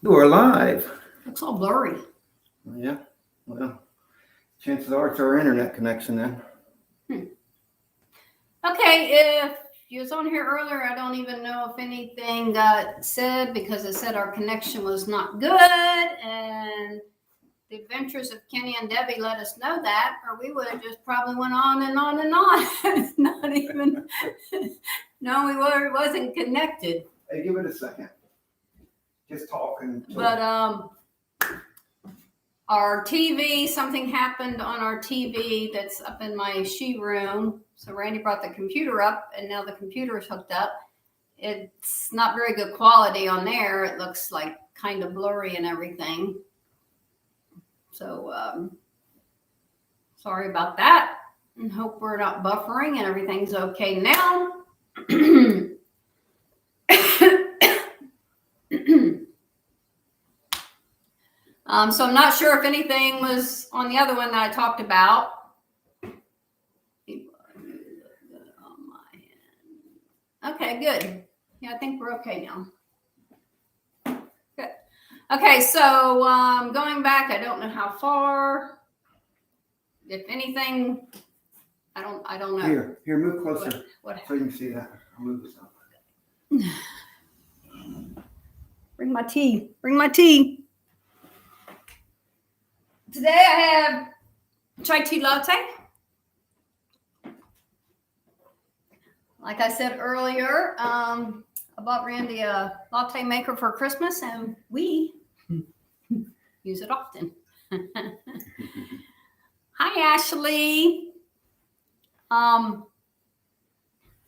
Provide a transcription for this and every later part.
We're live. Looks all blurry. Yeah. Well, chances are it's our internet connection then. Okay, if you was on here earlier, I don't even know if anything got said because it said our connection was not good, and the Adventures of Kenny and Debbie let us know that, or we would have just probably went on and on and on. Not even. No, we wasn't connected. Hey, give it a second. Just talking. But our TV, something happened on our TV that's up in my she room. So Randy brought the computer up, and now the computer is hooked up. It's not very good quality on there. It looks like kind of blurry and everything. So sorry about that, and hope we're not buffering and everything's okay now. So I'm not sure if anything was on the other one that I talked about. Okay, good. Yeah, I think we're okay now. Good. Okay, so going back, I don't know how far. If anything, I don't know. Here, move closer What so you can see that. I'll move this up. Bring my tea. Bring my tea. Today I have chai tea latte. Like I said earlier, I bought Randy a latte maker for Christmas, and we use it often. Hi, Ashley.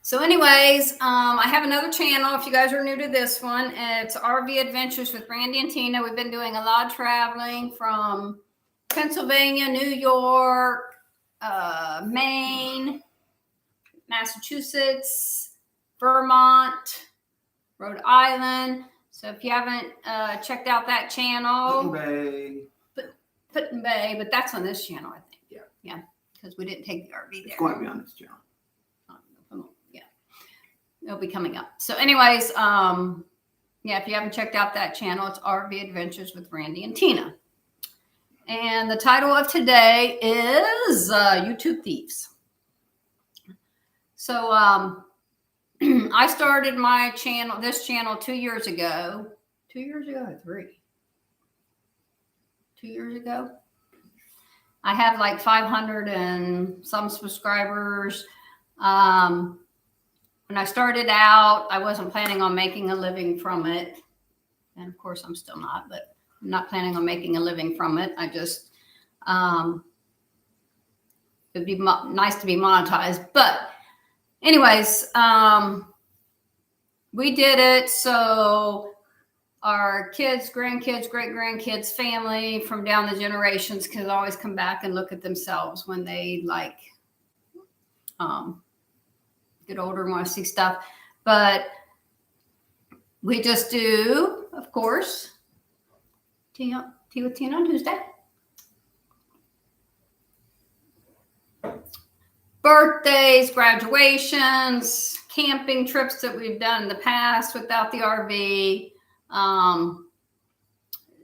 So anyways, I have another channel. If you guys are new to this one, it's RV Adventures with Randy and Tina. We've been doing a lot of traveling from Pennsylvania, New York, Maine, Massachusetts, Vermont, Rhode Island. So if you haven't checked out that channel, Put-in Bay, but that's on this channel, I think. Yeah, because we didn't take the RV there. It's going to be on this channel. Yeah, it'll be coming up. So anyways, yeah, if you haven't checked out that channel, it's RV Adventures with Randy and Tina. And the title of today is YouTube Thieves. So I started my channel, this channel 2 years ago. 2 years ago or 3? 2 years ago. I have like 500 and some subscribers. When I started out, I wasn't planning on making a living from it. And of course, I'm still not, but I'm not planning on making a living from it. I just, it'd be nice to be monetized. But anyways, we did it so our kids, grandkids, great-grandkids, family from down the generations can always come back and look at themselves when they like get older and want to see stuff. But we just do, of course, tea with Tina on Tuesday. Birthdays, graduations, camping trips that we've done in the past without the RV.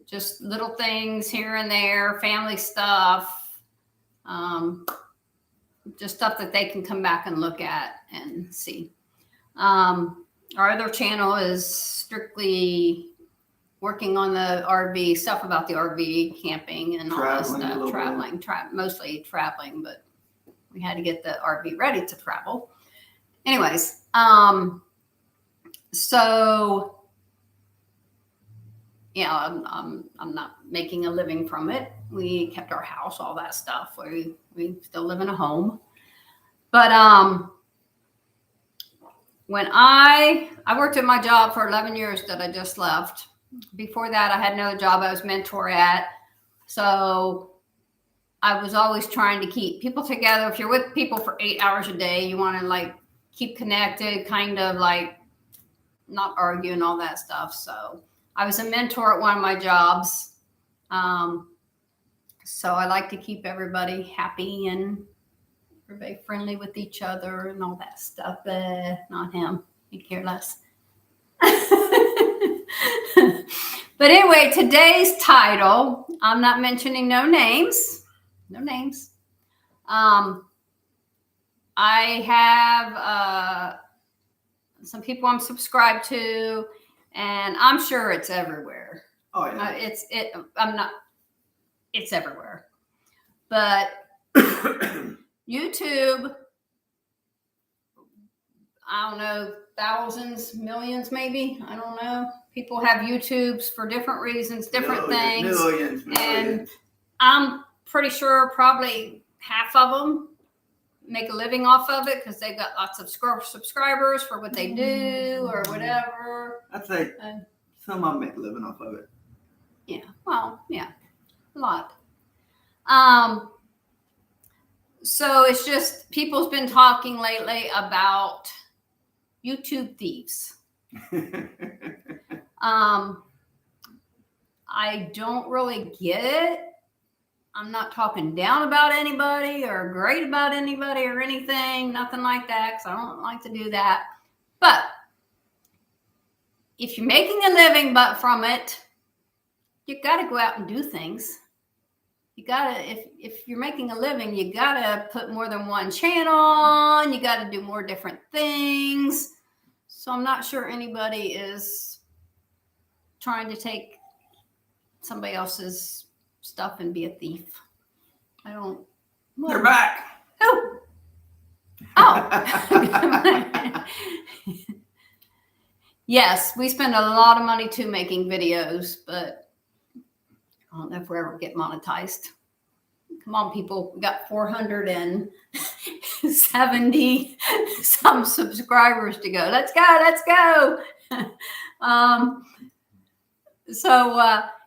Just little things here and there, family stuff, just stuff that they can come back and look at and see. Our other channel is strictly working on the RV, stuff about the RV, camping, and all that stuff. Traveling, mostly traveling, but we had to get the RV ready to travel. Anyways, so yeah, I'm not making a living from it. We kept our house, all that stuff. We still live in a home. But when I worked at my job for 11 years that I just left. Before that, I had another job I was mentor at. So I was always trying to keep people together. If you're with people for 8 hours a day, you want to like keep connected, kind of like not argue and all that stuff. So I was a mentor at one of my jobs. So I like to keep everybody happy and everybody friendly with each other and all that stuff. Not him. He cared less. But anyway, today's title, I'm not mentioning no names. No names. I have some people I'm subscribed to, and I'm sure it's everywhere. Oh yeah. It's everywhere. But YouTube, I don't know, thousands, millions maybe, I don't know. People have YouTubes for different reasons, different things. Millions. And I'm pretty sure probably half of them make a living off of it because they've got lots of subscribers for what they do or whatever. I'd say some of them make a living off of it. Yeah, well, yeah, a lot. So it's just people's been talking lately about YouTube thieves. I don't really get it. I'm not talking down about anybody or great about anybody or anything, nothing like that, because I don't like to do that. But if you're making a living from it, you got to go out and do things. You got to, if you're making a living, you got to put more than one channel on. You got to do more different things. So I'm not sure anybody is trying to take somebody else's stuff and be a thief. I don't. Well, They're back. Oh. Yes, we spend a lot of money too making videos, but I don't know if we'll ever get monetized. Come on, people. We got 470 some subscribers to go. Let's go. Let's go.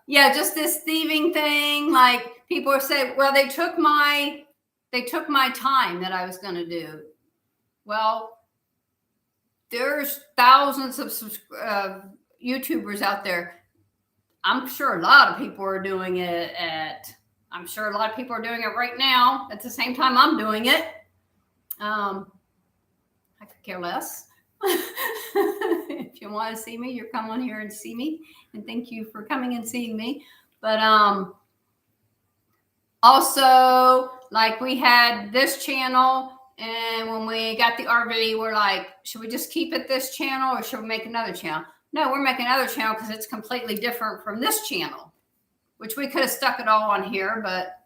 Yeah, just this thieving thing. Like people are saying, well, they took my time that I was going to do. Well, there's thousands of YouTubers out there. I'm sure a lot of people are doing it I'm sure a lot of people are doing it right now at the same time I'm doing it. I could care less. If you want to see me, you come on here and see me. And thank you for coming and seeing me. But also, like we had this channel, and when we got the RV, we're like, should we just keep it this channel or should we make another channel? No, we're making another channel because it's completely different from this channel, which we could have stuck it all on here, but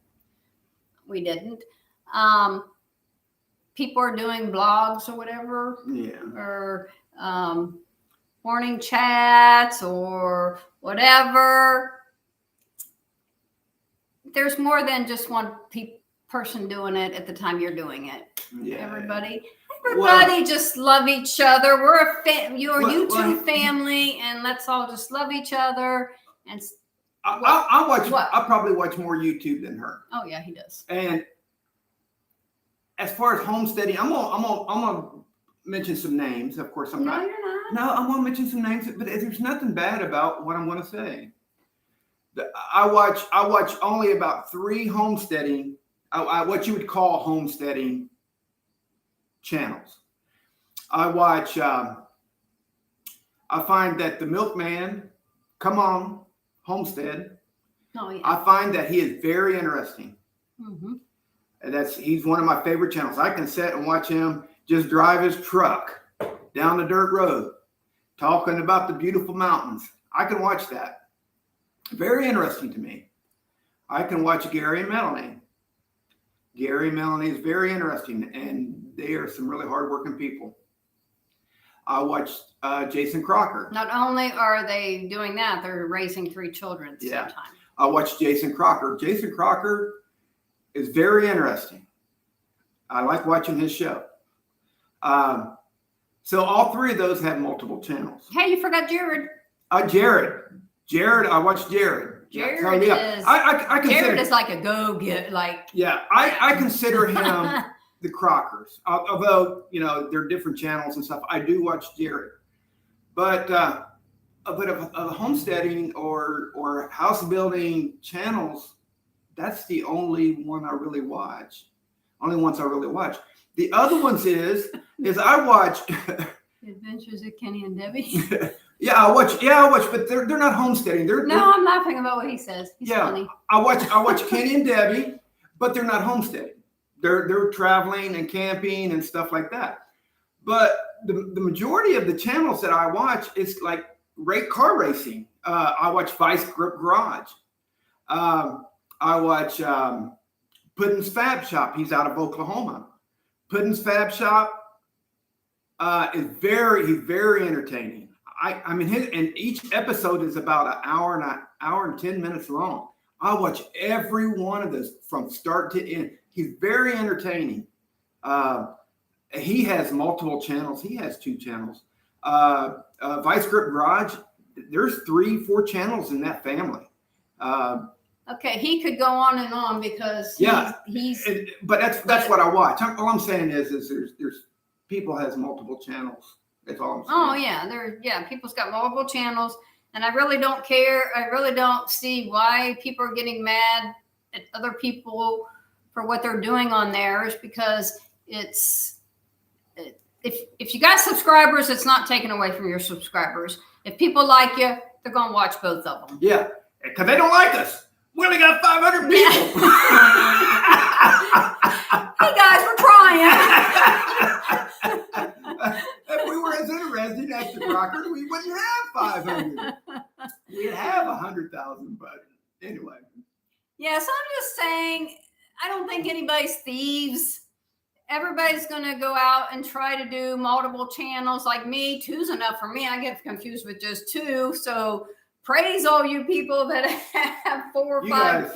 we didn't. People are doing blogs or whatever. Yeah. Or morning chats or whatever. There's more than just one person doing it at the time you're doing it. Yeah. Everybody just love each other. We're you're a YouTube family, and let's all just love each other. And I probably watch more YouTube than her. Oh yeah, he does. And as far as homesteading, I'm gonna mention some names. Of course, I'm not. No, you're not. No, I'm gonna mention some names, but there's nothing bad about what I'm gonna say. I watch only about 3 homesteading, what you would call homesteading channels. I watch. I find that the Milkman, Come On Homestead. Oh yeah. I find that he is very interesting. Mm-hmm. And he's one of my favorite channels. I can sit and watch him just drive his truck down the dirt road, talking about the beautiful mountains. I can watch that. Very interesting to me. I can watch Gary and Melanie. Gary and Melanie is very interesting, and they are some really hardworking people. I watched Jason Crocker. Not only are they doing that, they're raising 3 children at the same time. I watched Jason Crocker. Jason Crocker is very interesting. I like watching his show. So all 3 of those have multiple channels. Hey, you forgot Jared. Jared, I watched Jared. Jared I consider, Jared is like a go-get, like. Yeah, I consider him the Crockers. Although, they're different channels and stuff. I do watch Jared. But of homesteading or house building channels, that's the only one I really watch. Only ones I really watch. The other ones is I watch Adventures of Kenny and Debbie. Yeah, I watch. Yeah, I watch, but they're not homesteading. No, I'm laughing about what he says. He's Yeah. funny. I watch Kenny and Debbie, but they're not homesteading. They're traveling and camping and stuff like that. But the majority of the channels that I watch is like car racing. I watch Vice Grip Garage. I watch Puddin's Fab Shop. He's out of Oklahoma. Puddin's Fab Shop is he's very entertaining. I mean, and each episode is about an hour and 10 minutes long. I watch every one of those from start to end. He's very entertaining. He has multiple channels. He has 2 channels. Vice Grip Garage, there's 3-4 channels in that family. Okay, he could go on because he's but that's what I watch. All I'm saying is there's people has multiple channels. That's all I'm saying. Oh yeah, people's got multiple channels, and I really don't care. I really don't see why people are getting mad at other people for what they're doing on theirs, because if you got subscribers, it's not taken away from your subscribers. If people like you, they're gonna watch both of them. Yeah, because they don't like us. We only got 500 people. Hey guys, we're trying. If we were as interesting as the Crockers, we wouldn't have 500. We'd have 100,000, but anyway. Yeah, so I'm just saying, I don't think anybody's thieves. Everybody's going to go out and try to do multiple channels. Like me, 2's enough for me. I get confused with just 2. So praise all you people that have 4 or 5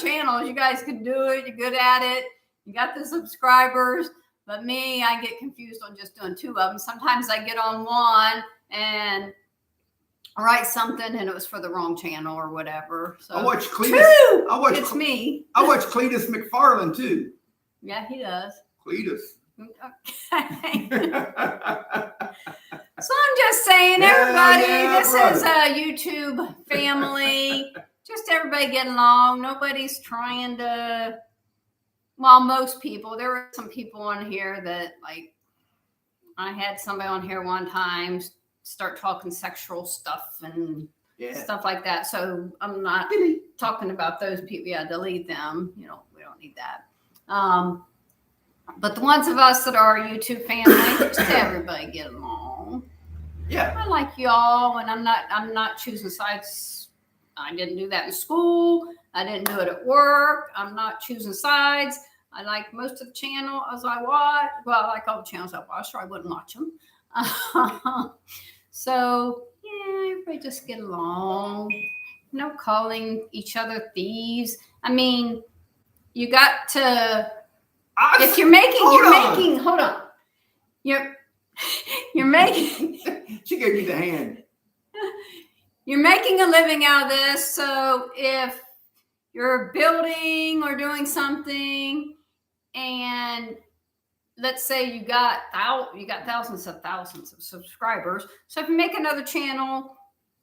channels. You guys can do it. You're good at it. You got the subscribers. But me, I get confused on just doing 2 of them. Sometimes I get on one and write something and it was for the wrong channel or whatever. So I watch Cletus. 2! It's me. I watch Cletus McFarland too. Yeah, he does. Cletus. Okay. So I'm just saying, everybody, this is a YouTube family. Just everybody getting along. Nobody's trying to, well, most people. There were some people on here that, like, I had somebody on here one time start talking sexual stuff and stuff like that. So I'm not talking about those people. Yeah, delete them. We don't need that. But the ones of us that are a YouTube family, just everybody get along. Yeah. I like y'all, and I'm not choosing sides. I didn't do that in school. I didn't do it at work. I'm not choosing sides. I like most of the channels I watch. Well, I like all the channels I watch, or I wouldn't watch them. So, yeah, everybody just get along. No calling each other thieves. I mean, you got to, if you're making, hold on. You're making. She gave me the hand. You're making a living out of this. So if you're building or doing something, and let's say you got thousands of subscribers. So if you make another channel,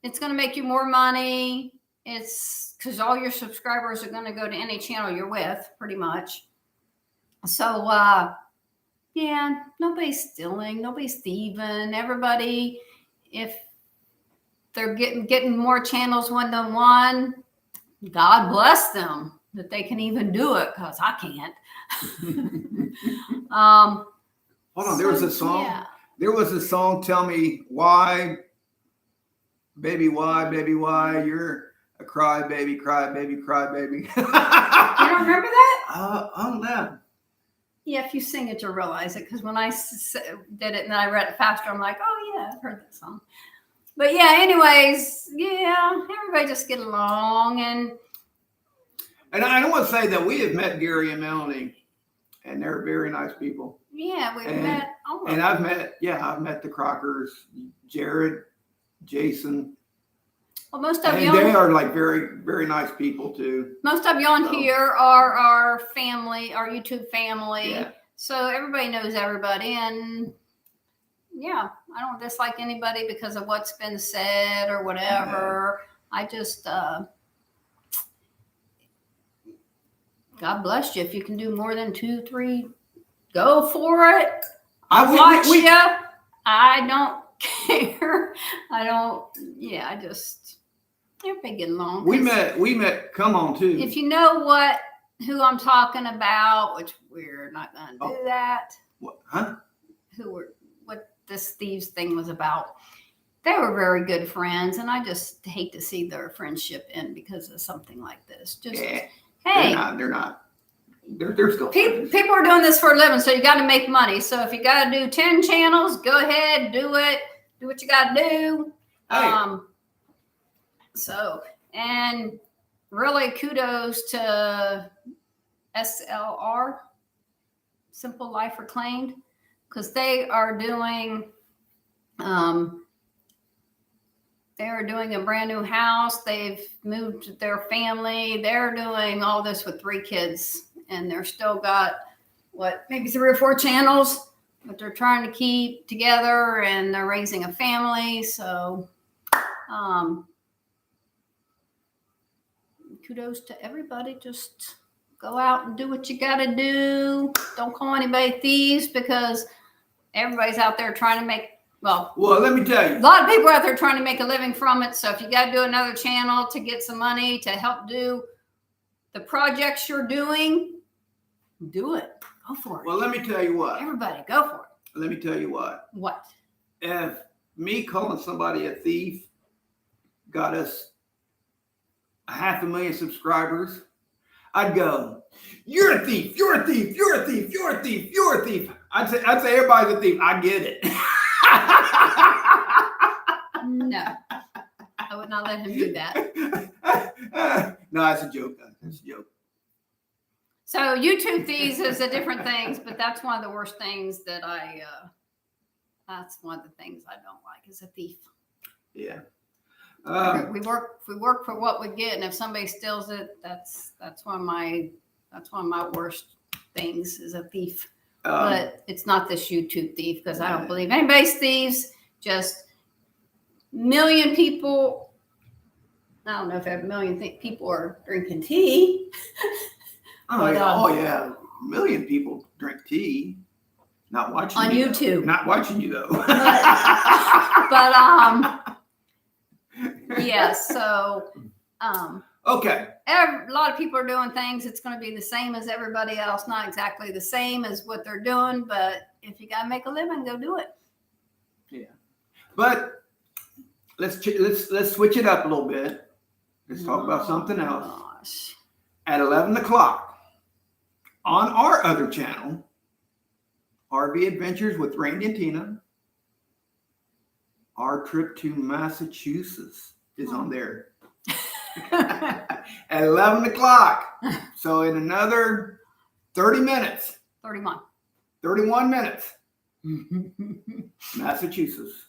it's going to make you more money. It's because all your subscribers are going to go to any channel you're with, pretty much. So, yeah, nobody's stealing, nobody's thieving. Everybody, if they're getting more channels one than one, God bless them that they can even do it, because I can't. Hold on, there was a song. Yeah. There was a song. Tell me why, baby, why, you're a cry, baby, cry, baby, cry, baby. You don't remember that? On that. Yeah, if you sing it, you'll realize it. Because when I did it and then I read it faster, I'm like, oh yeah, I've heard that song. But yeah, anyways, yeah, everybody just get along. And I want to say that we have met Gary and Melanie, and they're very nice people. Yeah, we've met. And I've met the Crockers, Jared, Jason. Well, most of and you they are like very, very nice people too. Most of you on here are our family, our YouTube family. Yeah. So everybody knows everybody, and yeah, I don't dislike anybody because of what's been said or whatever. I just God bless you. If you can do more than 2, 3, go for it. I watch you. I don't care. I don't. Yeah, I just everybody get along. We 'Cause met. Come on, too. if you know who I'm talking about, which we're not going to do that. What? Huh? What this thieves thing was about. They were very good friends, and I just hate to see their friendship end because of something like this. Just Yeah, hey, they're not. They're still friends. people are doing this for a living, so you got to make money. So if you got to do 10 channels, go ahead, do it. Do what you got to do. Hey. And really kudos to SLR, Simple Life Reclaimed, because they are doing a brand new house. They've moved their family. They're doing all this with 3 kids, and they're still got maybe 3 or 4 channels, but they're trying to keep together, and they're raising a family. So kudos to everybody. Just go out and do what you got to do. Don't call anybody thieves, because everybody's out there trying to make, well, let me tell you. a lot of people are out there trying to make a living from it. So if you got to do another channel to get some money to help do the projects you're doing, do it. Go for it. Well, let me tell you what. Everybody, go for it. Let me tell you what. What? If me calling somebody a thief got us 500,000 subscribers, I'd go, "You're a thief! You're a thief! You're a thief! You're a thief! You're a thief!" I'd say everybody's a thief. I get it. No, I would not let him do that. No, that's a joke. That's a joke. So YouTube thieves is a different things, but that's one of the worst things that that's one of the things I don't like, is a thief. Yeah. We work for what we get, and if somebody steals it, that's one of my worst things, is a thief. But it's not this YouTube thief, because I don't believe anybody's thieves. Just million people. I don't know if a million people are drinking tea. Oh yeah, 1 million people drink tea. Not watching on you, YouTube. Though. Not watching you though. But yeah. So okay. a lot of people are doing things. It's going to be the same as everybody else. Not exactly the same as what they're doing, but if you got to make a living, go do it. Yeah. But let's switch it up a little bit. Let's talk about something else. Gosh. At 11 o'clock on our other channel, RV Adventures with Randy and Tina, our trip to Massachusetts is on there. At 11 o'clock. So in another 30 minutes. 31 minutes. Massachusetts.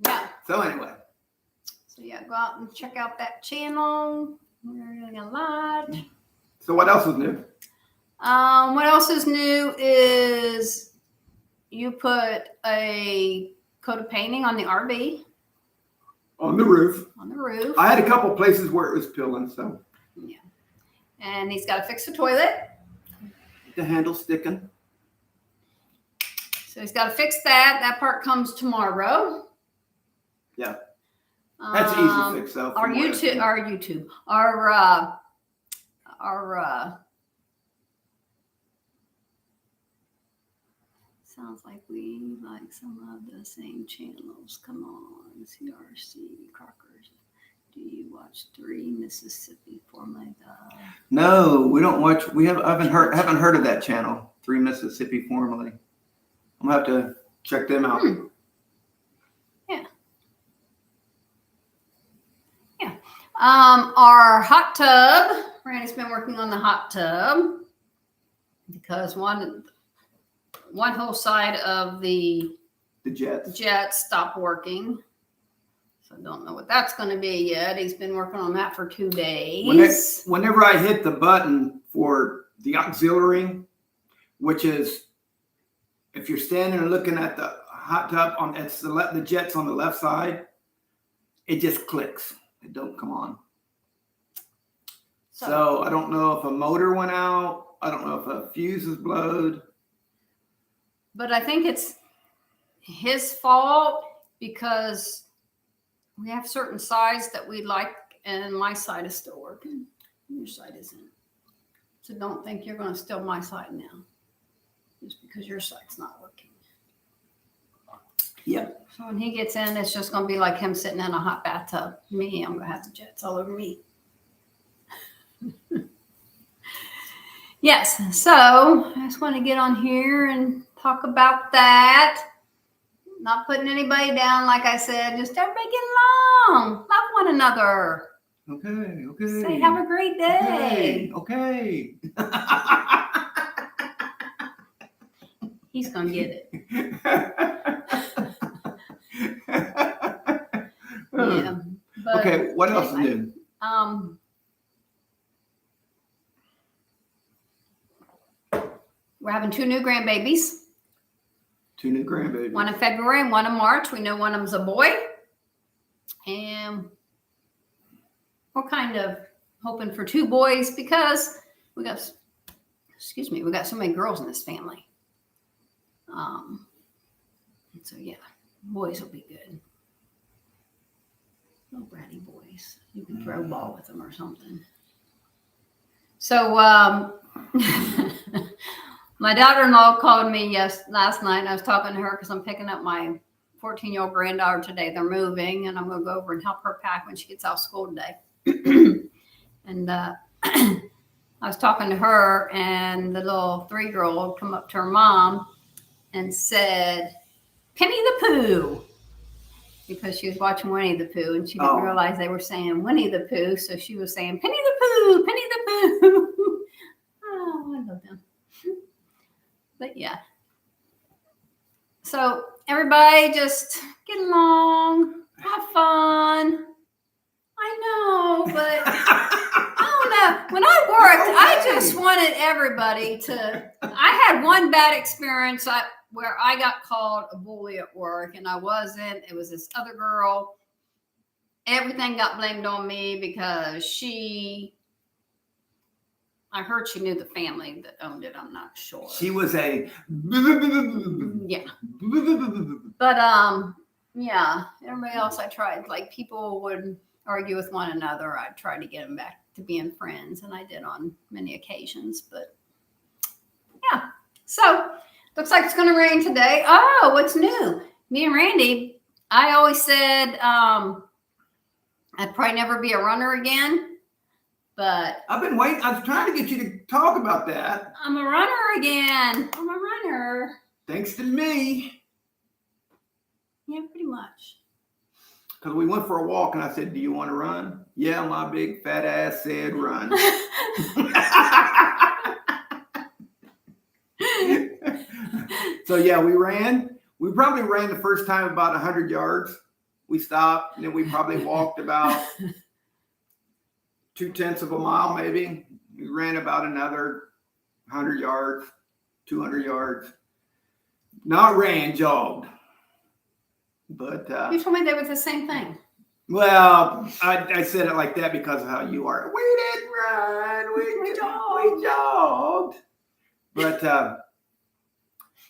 Yeah. So anyway. So yeah, go out and check out that channel. We're doing a lot. So what else is new? What else is new is you put a coat of painting on the RV. On the roof. On the roof. I had a couple places where it was peeling, so. Yeah. And he's got to fix the toilet. The handle sticking. So he's got to fix that. That part comes tomorrow. Yeah. That's easy to fix though. Our sounds like we like some of the same channels. Come on, CRC Crockers. Do you watch 3 Mississippi Formula? No, we don't watch. I haven't heard of that channel. 3 Mississippi Formally. I'm gonna have to check them out. Yeah. Yeah. Our hot tub. Randy's been working on the hot tub because one whole side of the jet stopped working. So I don't know what that's going to be yet. He's been working on that for 2 days. Whenever I hit the button for the auxiliary, which is if you're standing and looking at the hot tub the jet's on the left side, it just clicks. It don't come on. So I don't know if a motor went out. I don't know if a fuse is blowed. But I think it's his fault because we have certain sides that we like, and my side is still working. Your side isn't. So don't think you're going to steal my side now, just because your side's not working. Yep. So when he gets in, it's just going to be like him sitting in a hot bathtub. Me, I'm going to have the jets all over me. Yes, so I just want to get on here and talk about that. Not putting anybody down, like I said. Just everybody get along. Love one another. Okay. Say have a great day. Okay. He's going to get it. Yeah. But Okay, what else is anyway, new? We're having 2 new grandbabies. 2 new grandbabies. One in February and one in March. We know one of them's a boy. And we're kind of hoping for 2 boys because we got so many girls in this family. So yeah, boys will be good. Little bratty boys. You can throw a ball with them or something. So my daughter-in-law called me last night, and I was talking to her because I'm picking up my 14-year-old granddaughter today. They're moving, and I'm going to go over and help her pack when she gets out of school today. And I was talking to her, and the little 3-year-old come up to her mom and said, "Penny the Pooh," because she was watching Winnie the Pooh, and she didn't realize they were saying Winnie the Pooh, so she was saying, "Penny the Pooh, Penny the Pooh." Oh, I love them. But yeah. So everybody just get along, have fun. I know, but I don't know. When I worked, I just wanted everybody to. I had one bad experience where I got called a bully at work, and I wasn't. It was this other girl. Everything got blamed on me because I heard she knew the family that owned it. I'm not sure. She was a Yeah. But yeah, everybody else I tried, like people would argue with one another. I tried to get them back to being friends, and I did on many occasions. But yeah, so looks like it's going to rain today. Oh, what's new? Me and Randy, I always said I'd probably never be a runner again, but I've been waiting. I was trying to get you to talk about that. I'm a runner again. I'm a runner. Thanks to me. Yeah, pretty much. Because we went for a walk, and I said, "Do you want to run?" Yeah, my big fat ass said, "Run." So yeah, we ran. We probably ran the first time about 100 yards. We stopped, and then we probably walked about 0.2 of a mile, maybe. We ran about another 100 yards, 200 yards. Not ran, jogged. But You told me they were the same thing. well, I said it like that because of how you are. We didn't run. We jogged.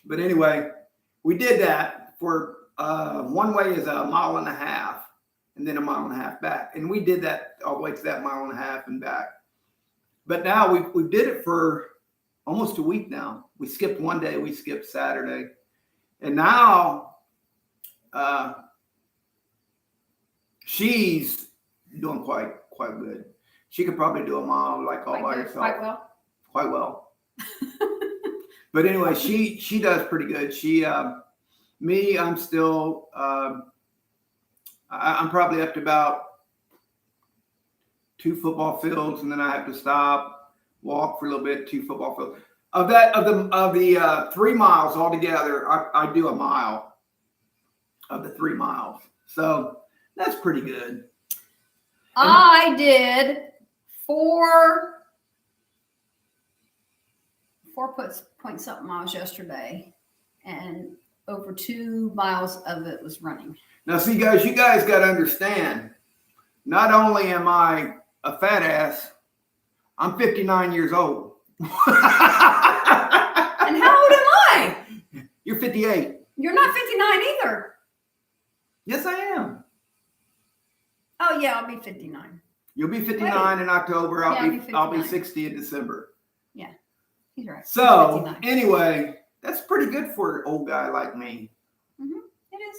But anyway, we did that for one way is 1.5 miles, and then 1.5 miles back, and we did that all the way to that 1.5 miles and back. But now we did it for almost a week now. We skipped one day. We skipped Saturday, and now she's doing quite good. She could probably do a mile like all by herself. Quite well. But anyway, she does pretty good. Me, I'm still I'm probably up to about 2 football fields, and then I have to stop, walk for a little bit, 2 football fields. Of the 3 miles altogether, I do a mile of the 3 miles. So that's pretty good. I did 4 point something miles yesterday, and over 2 miles of it was running. Now, see, guys, you guys got to understand, not only am I a fat ass, I'm 59 years old. And how old am I? You're 58. You're not 59 either. Yes, I am. Oh yeah, I'll be 59. You'll be 59 in October. I'll Yeah, be I'll be 60 in December. He's right. So 59. anyway, that's pretty good for an old guy like me. It is.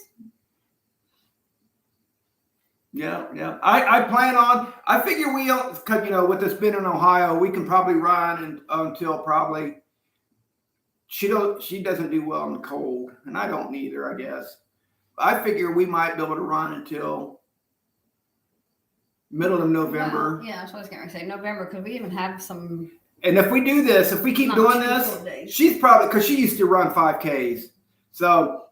Yeah. I plan on. I figure because with us being in Ohio, we can probably run until probably she doesn't do well in the cold, and I don't either. I guess. I figure we might be able to run until middle of November. Well, yeah, that's what I was going to say. November, because we even have some. And if we do this, if we keep doing this, she's probably, because she used to run 5Ks. So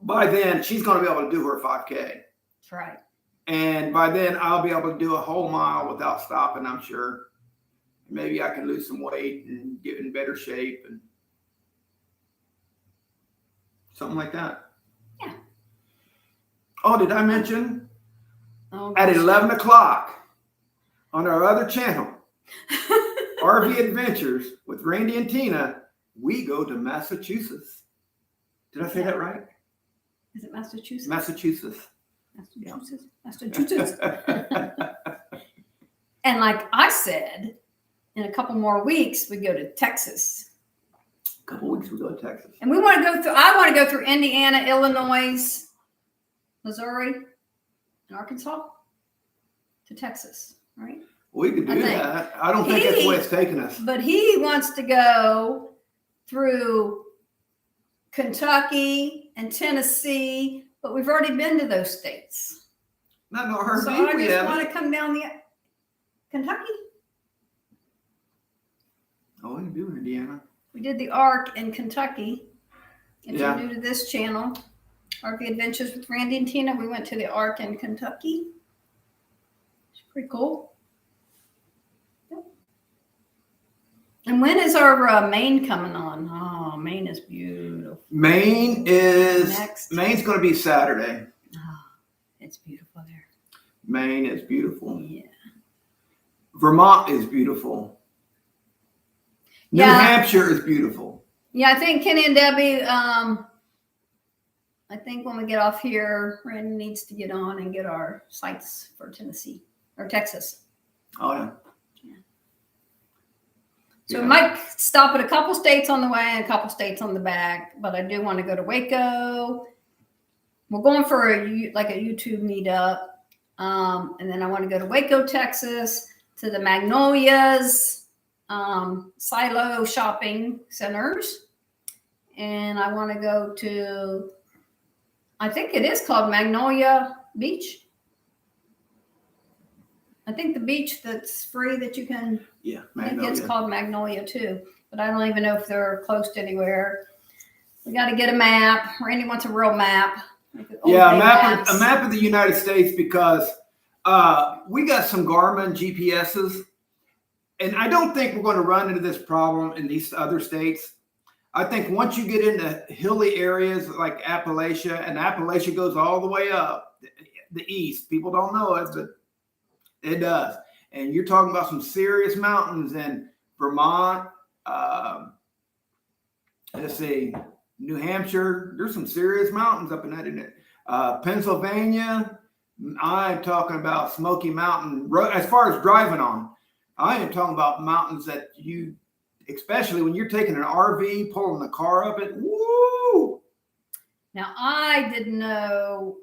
by then, she's going to be able to do her 5K. That's right. And by then, I'll be able to do a whole mile without stopping, I'm sure. Maybe I can lose some weight and get in better shape and something like that. Yeah. Oh, did I mention Oh, at 11 o'clock on our other channel, RV Adventures with Randy and Tina, we go to Massachusetts. Did I say that right? Is it Massachusetts? Massachusetts. Massachusetts. And like I said, in a couple more weeks, we go to Texas. A couple weeks we go to Texas. And we want to go through, I want to go through Indiana, Illinois, Missouri, and Arkansas to Texas, right? We could do that. I don't think that's where it's taking us. But he wants to go through Kentucky and Tennessee, but we've already been to those states. Not no RV. So I just want to come down the Kentucky. Oh, we can do Indiana. We did the Ark in Kentucky. If Yeah. you're new to this channel, RV Adventures with Randy and Tina, we went to the Ark in Kentucky. It's pretty cool. Yep. And when is our Maine coming on? Oh, Maine is beautiful. Maine's going to be Saturday. Oh, it's beautiful there. Maine is beautiful. Yeah. Vermont is beautiful. New Hampshire is beautiful. Yeah, I think Kenny and Debbie, I think when we get off here, Randy needs to get on and get our sites for Tennessee or Texas. Oh, yeah. So we might stop at a couple states on the way and a couple states on the back, but I do want to go to Waco. We're going for a YouTube meetup. And then I want to go to Waco, Texas, to the Magnolias, Silo shopping centers. And I want to go to, I think it is called Magnolia Beach. I think the beach that's free that you can, I think it's called Magnolia too, but I don't even know if they're close to anywhere. We got to get a map. Randy wants a real map. Yeah, a map of the United States, because we got some Garmin GPSs, and I don't think we're going to run into this problem in these other states. I think once you get into hilly areas like Appalachia, and Appalachia goes all the way up the east, people don't know it, but it does. And you're talking about some serious mountains in Vermont. Let's see, New Hampshire. There's some serious mountains up in that, isn't it? Pennsylvania. I'm talking about Smoky Mountain. As far as driving on, I am talking about mountains that you, especially when you're taking an RV, pulling the car up it. Woo! Now, I didn't know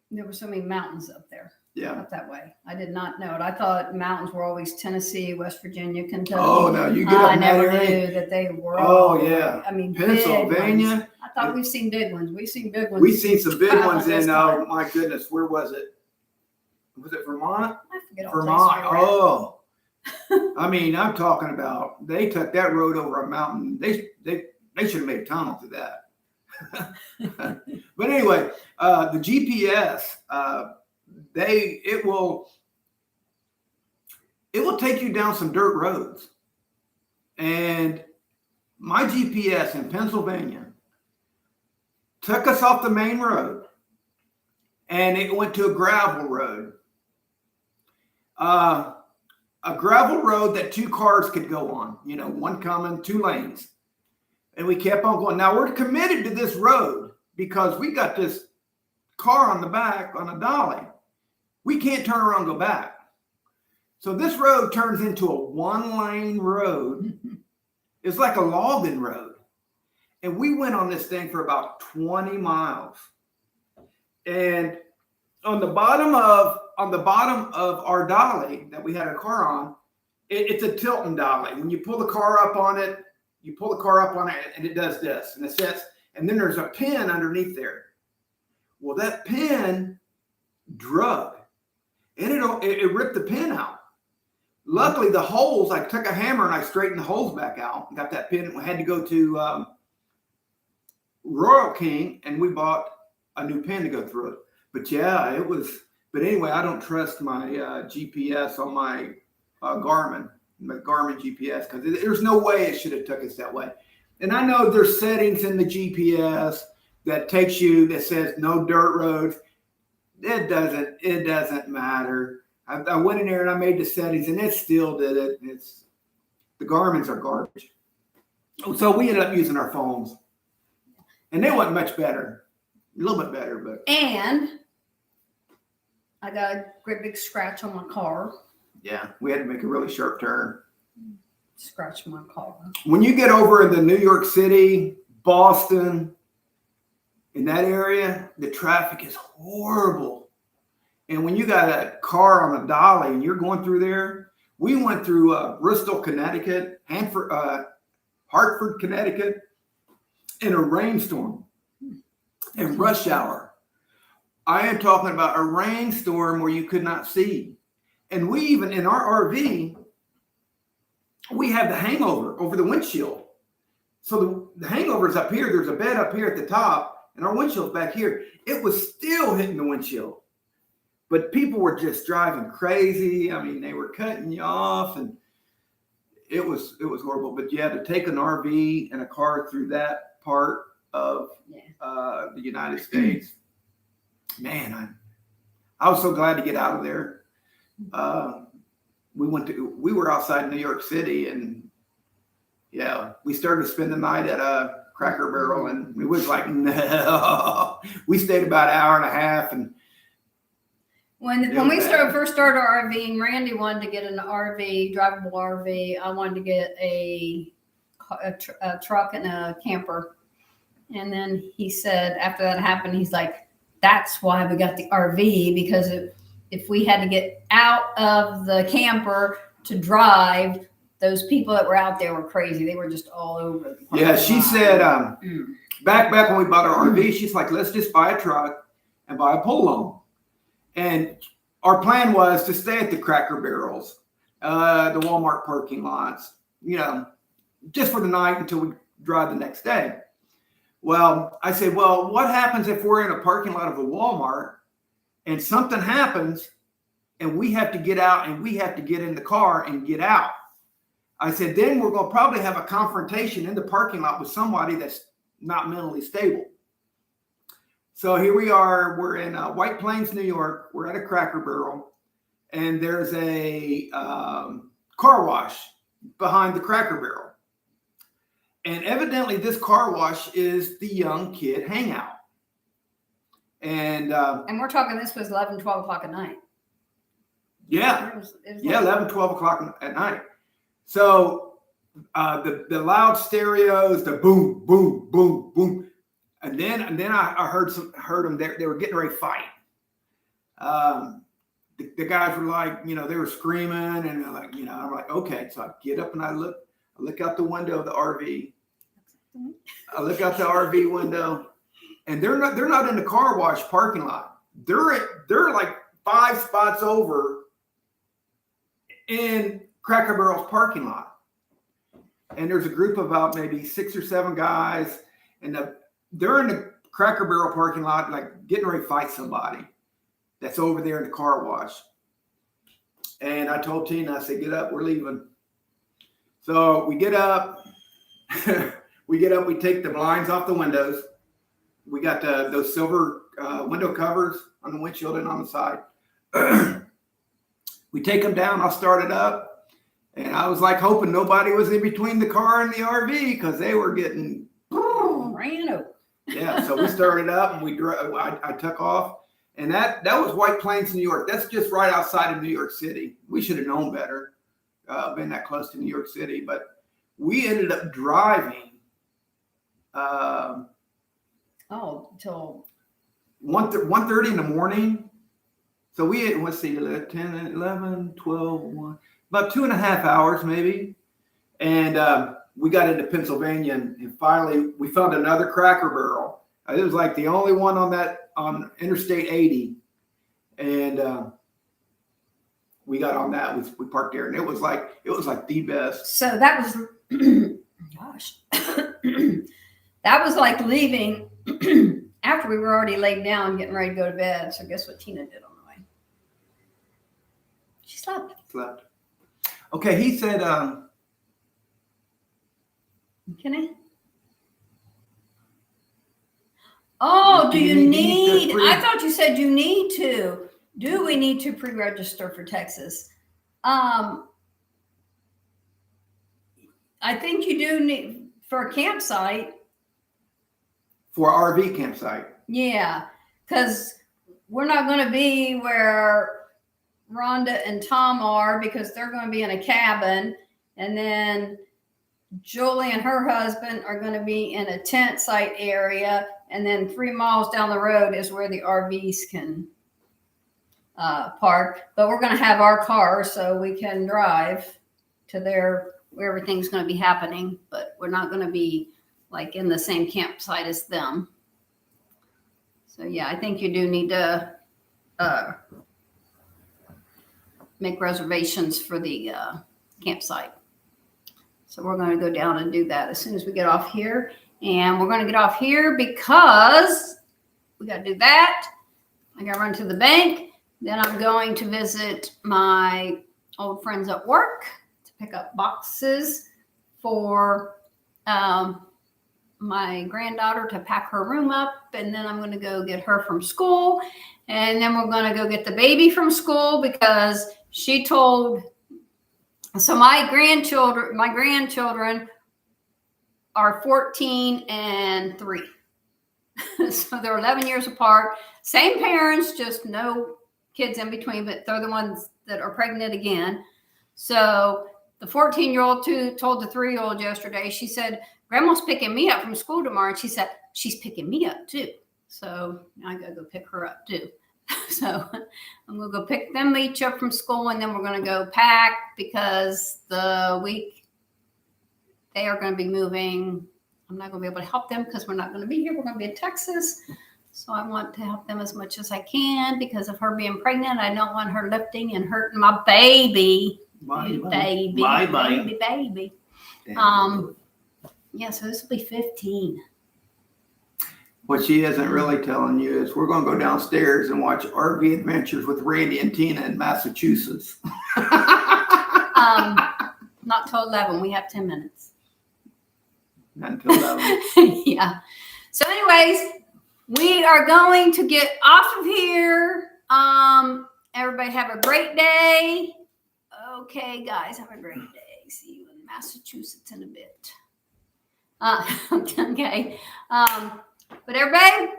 there were so many mountains up there. Yeah. Up that way. I did not know it. I thought mountains were always Tennessee, West Virginia, Kentucky. Oh, no, you get up I in that never area. knew that they were. Oh, yeah. I mean, Pennsylvania. Big ones. I thought we've seen big ones. We've seen big ones. We've seen some big ones in, time. oh my goodness, where was it? Was it Vermont? I forget all Vermont. places we were at. Oh, I mean, I'm talking about, they took that road over a mountain. They should have made a tunnel through that. But anyway, the GPS, it will take you down some dirt roads. And my GPS in Pennsylvania took us off the main road, and it went to a gravel road. A gravel road that two cars could go on, one coming, two lanes. And we kept on going. Now we're committed to this road because we got this car on the back on a dolly. We can't turn around and go back. So this road turns into a 1-lane road. It's like a logging road. And we went on this thing for about 20 miles. And on the bottom of our dolly that we had our car on, it's a tilting dolly. When you pull the car up on it, and it does this, and it sets, and then there's a pin underneath there. Well, that pin drug, and it ripped the pin out. Luckily, the holes, I took a hammer and I straightened the holes back out. Got that pin. We had to go to Royal King, and we bought a new pin to go through it. But yeah, it was. But anyway, I don't trust my GPS on my Garmin GPS, because there's no way it should have took us that way. And I know there's settings in the GPS that says no dirt roads. It doesn't matter. I went in there and I made the settings and it still did it. The Garmin's are garbage. So we ended up using our phones. And they wasn't much better. A little bit better, but. And I got a great big scratch on my car. Yeah, we had to make a really sharp turn. Scratch my car. When you get over into New York City, Boston, in that area, the traffic is horrible. And when you got a car on a dolly and you're going through there, we went through Bristol, Connecticut, Hartford, Connecticut, in a rainstorm, in rush hour. I am talking about a rainstorm where you could not see. And we even, in our RV, we have the hangover over the windshield. So the hangover is up here. There's a bed up here at the top, and our windshield's back here. It was still hitting the windshield. But people were just driving crazy. I mean, they were cutting you off, and it was horrible. But yeah, to take an RV and a car through that part of the United States, man, I was so glad to get out of there. We were outside New York City, and yeah, we started to spend the night at a Cracker Barrel, and it was like, no. We stayed about an hour and a half, and when we first started RVing, Randy wanted to get an RV, drivable RV. I wanted to get a truck and a camper. And then he said, after that happened, he's like, that's why we got the RV, because if we had to get out of the camper to drive, those people that were out there were crazy. They were just all over. Yeah, she said, back when we bought our RV, she's like, let's just buy a truck and buy a pole. And our plan was to stay at the Cracker Barrels, the Walmart parking lots, just for the night until we drive the next day. Well, I said, well, what happens if we're in a parking lot of a Walmart and something happens and we have to get out and we have to get in the car and get out? I said, then we're going to probably have a confrontation in the parking lot with somebody that's not mentally stable. So here we are. We're in White Plains, New York. We're at a Cracker Barrel, and there's a car wash behind the Cracker Barrel. And evidently this car wash is the young kid hangout. And we're talking, this was 11, 12 o'clock at night. Yeah. It was 11, 12 o'clock at night. So the loud stereos, the boom, boom, boom, boom. And then I heard them. They were getting ready to fight. The guys were like, they were screaming, and I'm like, okay. So I get up and I look out the window of the RV. I look out the RV window, and they're not in the car wash parking lot. They're like 5 spots over in Cracker Barrel's parking lot. And there's a group of about maybe 6 or 7 guys, and they're in the Cracker Barrel parking lot, like getting ready to fight somebody that's over there in the car wash. And I told Tina, I said, get up, we're leaving. So we get up, we take the blinds off the windows. We got those silver window covers on the windshield and on the side. We take them down, I'll start it up. And I was like hoping nobody was in between the car and the RV, because they were getting ran over. Yeah, so we started up and we drove. I took off, and that was White Plains, New York. That's just right outside of New York City. We should have known better, been that close to New York City, but we ended up driving. Till 1:30 in the morning. So we had, let's see, 10, 11, 12, 1, about 2.5 hours maybe. And we got into Pennsylvania, and finally we found another Cracker Barrel. It was like the only one on Interstate 80. And we got on that. We parked there, and it was like the best. so that was gosh. That was like leaving after we were already laid down getting ready to go to bed. So guess what Tina did on the way? She slept. Okay, he said, Can I? Oh, do you need? I thought you said you need to. Do we need to pre-register for Texas? I think you do need for a campsite. for RV campsite. Yeah, because we're not going to be where Rhonda and Tom are because they're going to be in a cabin, and then Julie and her husband are going to be in a tent site area, and then 3 miles down the road is where the RVs can park. But we're going to have our car so we can drive to where everything's going to be happening, but we're not going to be like in the same campsite as them. So yeah, I think you do need to make reservations for the campsite. So we're going to go down and do that as soon as we get off here. And we're going to get off here because we got to do that. I got to run to the bank. Then I'm going to visit my old friends at work to pick up boxes for my granddaughter to pack her room up. And then I'm going to go get her from school. And then we're going to go get the baby from school because she told... So my grandchildren are 14 and 3. So they're 11 years apart. Same parents, just no kids in between, but they're the ones that are pregnant again. So the 14-year-old told the 3-year-old yesterday, she said, Grandma's picking me up from school tomorrow. And she said, she's picking me up too. So I got to go pick her up too. So I'm going to go pick them each up from school, and then we're going to go pack because the week they are going to be moving. I'm not going to be able to help them because we're not going to be here. We're going to be in Texas. So I want to help them as much as I can because of her being pregnant. I don't want her lifting and hurting my baby. Baby. Yeah, so this will be 15. What she isn't really telling you is we're going to go downstairs and watch RV Adventures with Randy and Tina in Massachusetts. Not till 11. We have 10 minutes. Not until 11. Yeah. So anyways, we are going to get off of here. Everybody have a great day. Okay, guys, have a great day. See you in Massachusetts in a bit. Okay. But everybody,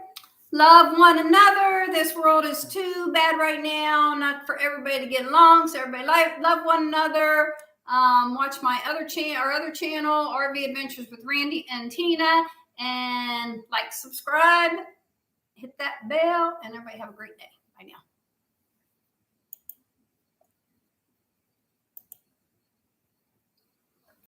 love one another. This world is too bad right now, not for everybody to get along. So everybody love one another. Watch my other channel, RV Adventures with Randy and Tina, and like, subscribe, hit that bell, and everybody have a great day. Bye now.